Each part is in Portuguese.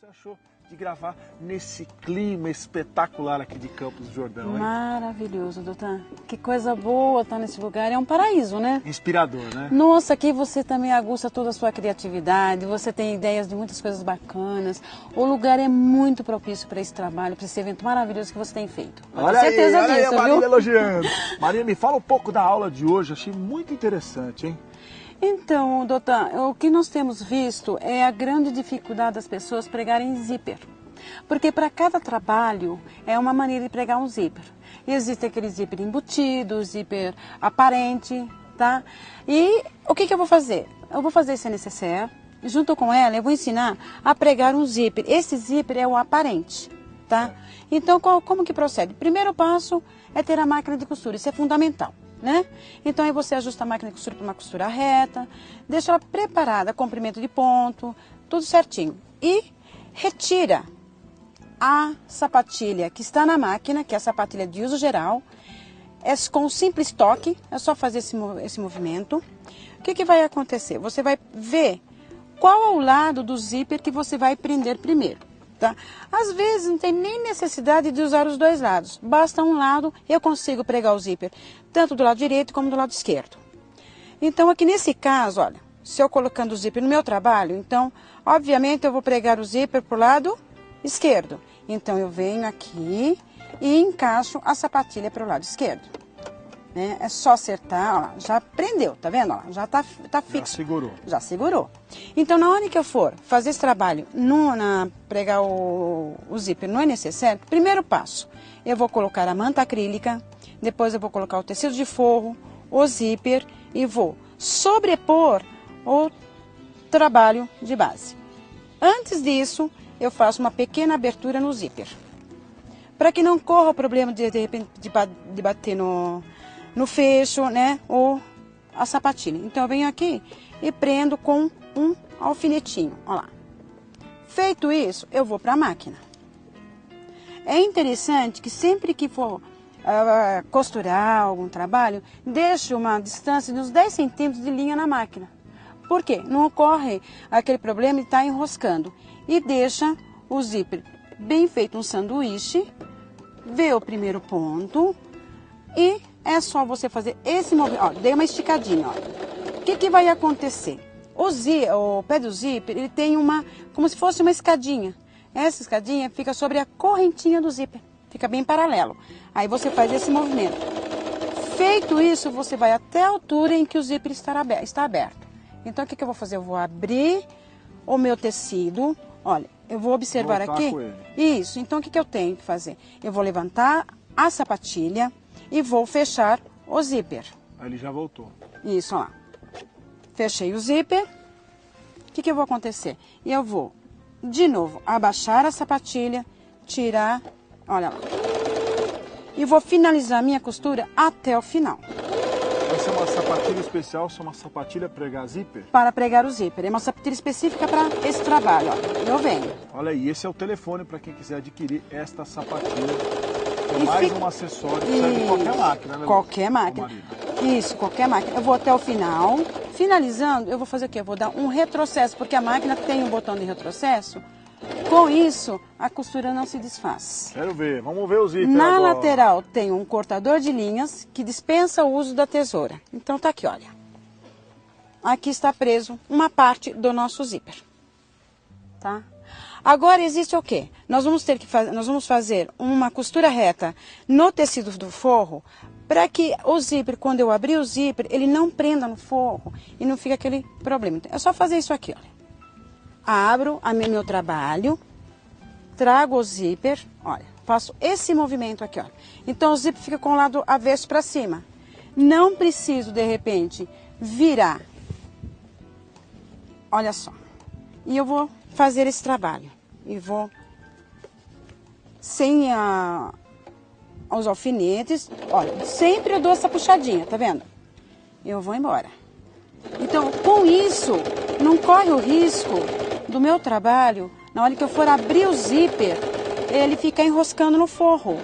você achou de gravar nesse clima espetacular aqui de Campos do Jordão, hein? Maravilhoso, doutor. Que coisa boa estar nesse lugar. É um paraíso, né? Inspirador, né? Nossa, aqui você também aguça toda a sua criatividade, você tem ideias de muitas coisas bacanas. O lugar é muito propício para esse trabalho, para esse evento maravilhoso que você tem feito. Pode ter certeza olha disso, aí a Marília viu? elogiando. Marília, me fala um pouco da aula de hoje, achei muito interessante, hein? Então, doutor, o que nós temos visto é a grande dificuldade das pessoas pregarem zíper. Porque para cada trabalho é uma maneira de pregar um zíper. Existe aquele zíper embutido, zíper aparente, tá? E o que eu vou fazer? Eu vou fazer esse necessaire, junto com ela eu vou ensinar a pregar um zíper. Esse zíper é o aparente, tá? Então, como que procede? Primeiro passo é ter a máquina de costura, isso é fundamental. Né? Então aí você ajusta a máquina de costura para uma costura reta, deixa ela preparada, comprimento de ponto, tudo certinho. E retira a sapatilha que está na máquina, que é a sapatilha de uso geral, é com um simples toque, é só fazer esse movimento. O que vai acontecer? Você vai ver qual é o lado do zíper que você vai prender primeiro. Tá? Às vezes não tem nem necessidade de usar os dois lados, basta um lado e eu consigo pregar o zíper, tanto do lado direito como do lado esquerdo. Então aqui nesse caso, olha, se eu colocando o zíper no meu trabalho, então obviamente eu vou pregar o zíper para o lado esquerdo. Então eu venho aqui e encaixo a sapatilha para o lado esquerdo. Né? É só acertar, ó lá, já prendeu, tá vendo? Ó lá, já tá fixo. Já segurou. Já segurou. Então, na hora que eu for fazer esse trabalho, pregar o zíper não é necessário, primeiro passo, eu vou colocar a manta acrílica, depois eu vou colocar o tecido de forro, o zíper e vou sobrepor o trabalho de base. Antes disso, eu faço uma pequena abertura no zíper, para que não corra o problema de repente de bater no fecho, né, ou a sapatilha. Então eu venho aqui e prendo com um alfinetinho, ó lá. Feito isso, eu vou para a máquina. É interessante que sempre que for costurar algum trabalho, deixe uma distância de uns 10 centímetros de linha na máquina. Por quê? Não ocorre aquele problema de estar enroscando. E deixa o zíper bem feito, um sanduíche, vê o primeiro ponto e é só você fazer esse movimento. Ó, dei uma esticadinha, ó. O que vai acontecer? O pé do zíper, ele tem como se fosse uma escadinha. Essa escadinha fica sobre a correntinha do zíper. Fica bem paralelo. Aí você faz esse movimento. Feito isso, você vai até a altura em que o zíper está aberto. Então, o que eu vou fazer? Eu vou abrir o meu tecido. Olha, eu vou observar aqui. Isso. Então, o que eu tenho que fazer? Eu vou levantar a sapatilha e vou fechar o zíper. Aí ele já voltou. Isso, ó lá. Fechei o zíper. O que vai acontecer? Eu vou, de novo, abaixar a sapatilha, tirar, olha lá. E vou finalizar a minha costura até o final. Essa é uma sapatilha especial, é uma sapatilha pregar zíper? Para pregar o zíper. É uma sapatilha específica para esse trabalho, ó. Eu venho. Olha aí, esse é o telefone para quem quiser adquirir esta sapatilha. É mais um acessório que serve em qualquer máquina, né? Qualquer máquina. Isso, qualquer máquina. Eu vou até o final. Finalizando, eu vou fazer o quê? Eu vou dar um retrocesso, porque a máquina tem um botão de retrocesso. Com isso, a costura não se desfaz. Quero ver. Vamos ver o zíper Na agora. lateral tem um cortador de linhas que dispensa o uso da tesoura. Então tá aqui, olha. Aqui está preso uma parte do nosso zíper. Tá? Agora existe o quê? Nós vamos fazer uma costura reta no tecido do forro para que o zíper, quando eu abrir o zíper, ele não prenda no forro e não fica aquele problema. Então, é só fazer isso aqui, olha. Abro meu trabalho, trago o zíper, olha, faço esse movimento aqui, olha. Então o zíper fica com o lado avesso para cima. Não preciso, de repente, virar. Olha só. E eu vou fazer esse trabalho. E vou, sem os alfinetes, olha, sempre eu dou essa puxadinha, tá vendo? Eu vou embora. Então, com isso, não corre o risco do meu trabalho, na hora que eu for abrir o zíper, ele ficar enroscando no forro.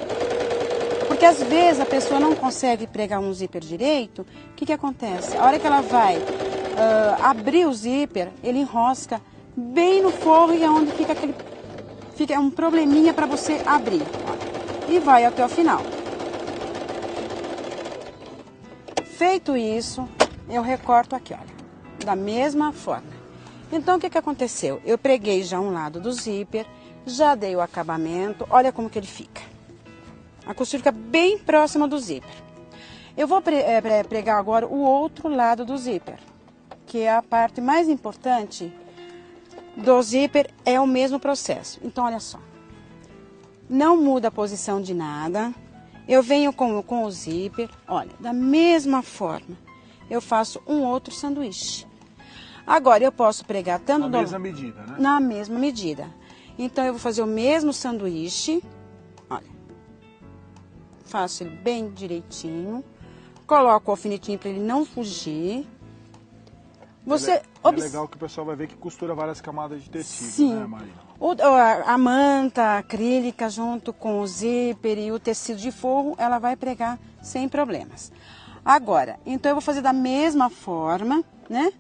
Porque às vezes a pessoa não consegue pregar um zíper direito, o que acontece? A hora que ela vai abrir o zíper, ele enrosca bem no forro e é onde fica aquele fica um probleminha para você abrir. Ó, e vai até o final. Feito isso, eu recorto aqui, olha, da mesma forma. Então, o que aconteceu? Eu preguei já um lado do zíper, já dei o acabamento, olha como que ele fica. A costura fica bem próxima do zíper. Eu vou pregar agora o outro lado do zíper, que é a parte mais importante do zíper, é o mesmo processo. Então, olha só. Não muda a posição de nada. Eu venho com o zíper, olha, da mesma forma. Eu faço um outro sanduíche. Agora, eu posso pregar tanto... Na mesma medida, né? Na mesma medida. Então, eu vou fazer o mesmo sanduíche. Olha. Faço ele bem direitinho. Coloco o alfinetinho para ele não fugir. Você é legal que o pessoal vai ver que costura várias camadas de tecido, sim, né, Marina? A manta acrílica junto com o zíper e o tecido de forro, ela vai pregar sem problemas. Agora, então eu vou fazer da mesma forma, né?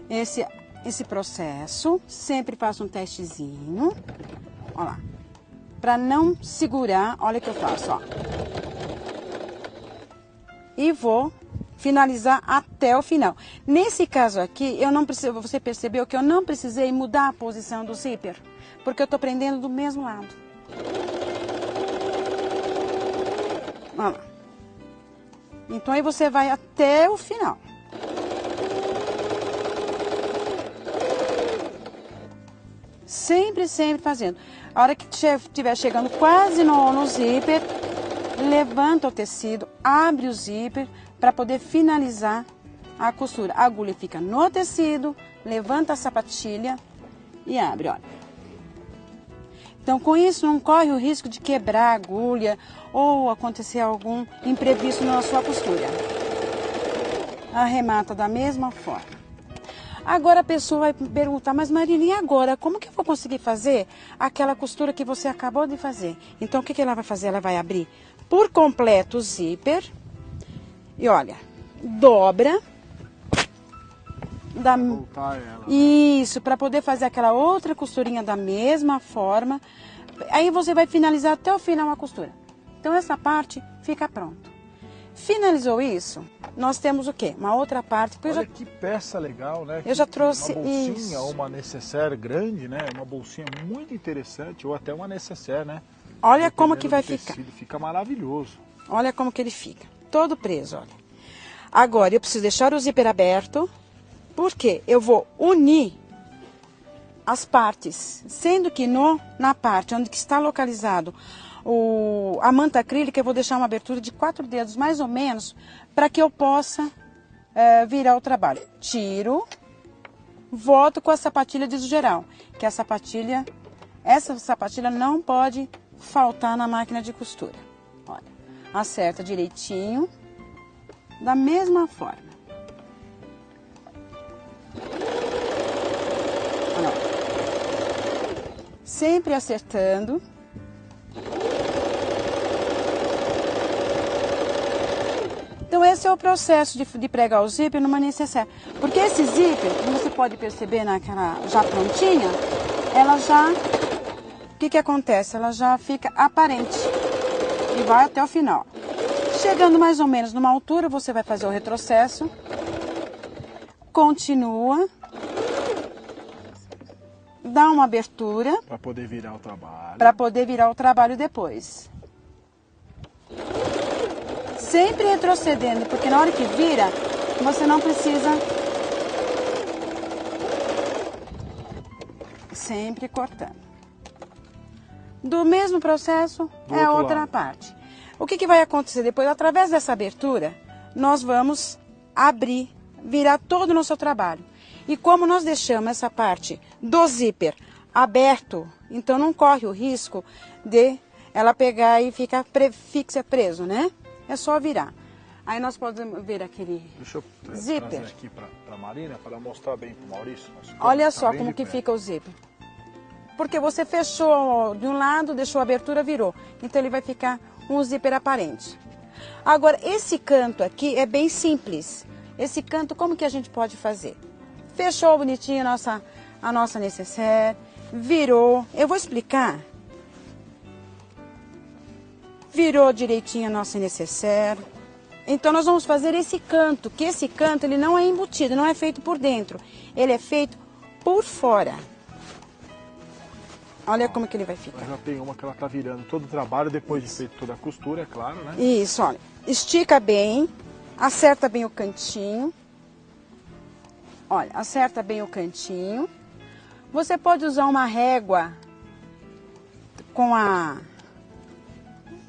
Esse processo, sempre faço um testezinho, ó lá. Pra não segurar, olha o que eu faço, ó. E vou finalizar até o final. Nesse caso aqui, eu não preciso, você percebeu que eu não precisei mudar a posição do zíper, porque eu tô prendendo do mesmo lado. Olha lá. Então aí você vai até o final. Sempre, sempre fazendo. A hora que estiver chegando quase no zíper, levanta o tecido, abre o zíper para poder finalizar a costura. A agulha fica no tecido, levanta a sapatilha e abre, olha. Então, com isso, não corre o risco de quebrar a agulha ou acontecer algum imprevisto na sua costura. Arremata da mesma forma. Agora a pessoa vai perguntar, mas Marina, e agora? Como que eu vou conseguir fazer aquela costura que você acabou de fazer? Então, o que ela vai fazer? Ela vai abrir por completo o zíper e, olha, dobra. Voltar ela. Isso, para poder fazer aquela outra costurinha da mesma forma. Aí você vai finalizar até o final a costura. Então, essa parte fica pronta. Finalizou isso, nós temos o quê? Uma outra parte. Olha que peça legal, né? Eu já trouxe uma bolsinha isso. ou uma nécessaire grande, né? Uma bolsinha muito interessante, ou até uma nécessaire, né? Olha como que vai ficar. Fica maravilhoso. Olha como que ele fica, todo preso, olha. Agora, eu preciso deixar o zíper aberto, porque eu vou unir as partes, sendo que na parte onde que está localizado a manta acrílica, eu vou deixar uma abertura de 4 dedos, mais ou menos, para que eu possa virar o trabalho. Tiro, volto com a sapatilha de geral, que essa sapatilha não pode faltar na máquina de costura. Olha, acerta direitinho, da mesma forma. Olha, sempre acertando. Então, esse é o processo de pregar o zíper numa nécessaire. Porque esse zíper, como você pode perceber naquela já prontinha, ela já... O que acontece? Ela já fica aparente e vai até o final. Chegando mais ou menos numa altura, você vai fazer o retrocesso. Continua. Dá uma abertura. Para poder virar o trabalho. Para poder virar o trabalho depois. Sempre retrocedendo, porque na hora que vira, você não precisa... Sempre cortando. Do mesmo processo, é a outra parte. O que vai acontecer depois? Através dessa abertura, nós vamos abrir, virar todo o nosso trabalho. E como nós deixamos essa parte do zíper aberto, então não corre o risco de ela pegar e ficar preso, né? É só virar. Aí nós podemos ver aquele Deixa eu zíper. trazer aqui para a Marina, para mostrar bem para o Maurício. Olha só como que fica o zíper. Porque você fechou de um lado, deixou a abertura, virou. Então ele vai ficar um zíper aparente. Agora, esse canto aqui é bem simples. Esse canto, como que a gente pode fazer? Fechou bonitinho a nossa nécessaire, virou. Eu vou explicar Virou direitinho a nossa necessaire. Então nós vamos fazer esse canto, que esse canto ele não é embutido, não é feito por dentro. Ele é feito por fora. Olha como que ele vai ficar. Já tem uma que ela tá virando todo o trabalho, depois de feito toda a costura, é claro, né? Isso, olha. Estica bem, acerta bem o cantinho. Olha, acerta bem o cantinho. Você pode usar uma régua com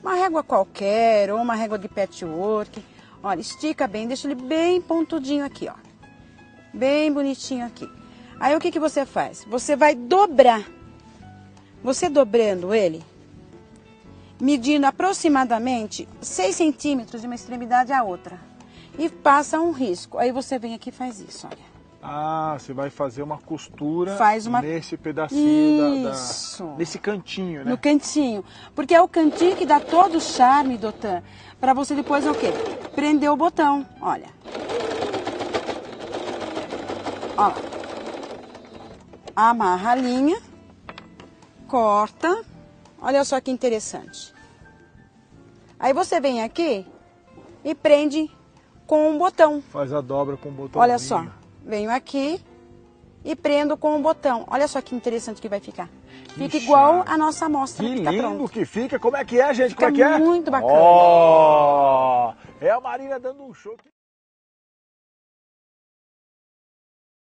uma régua qualquer, ou uma régua de patchwork. Olha, estica bem, deixa ele bem pontudinho aqui, ó. Bem bonitinho aqui. Aí o que que você faz? Você vai dobrar. Você dobrando ele, medindo aproximadamente 6 centímetros de uma extremidade à outra. E passa um risco. Aí você vem aqui e faz isso, olha. Ah, você vai fazer uma costura nesse pedacinho nesse cantinho, né? No cantinho. Porque é o cantinho que dá todo o charme, Dotan, para você depois o quê? Prender o botão, olha. Ó. Amarra a linha, corta. Olha só que interessante. Aí você vem aqui e prende com um botão. Faz a dobra com o botão. Olha só. Venho aqui e prendo com o botão. Olha só que interessante que vai ficar. Fica igual a nossa amostra. Que lindo pronto. Que fica. Como é que é, gente? Fica Como é que é? Muito bacana. Ó, é a Marina dando um show.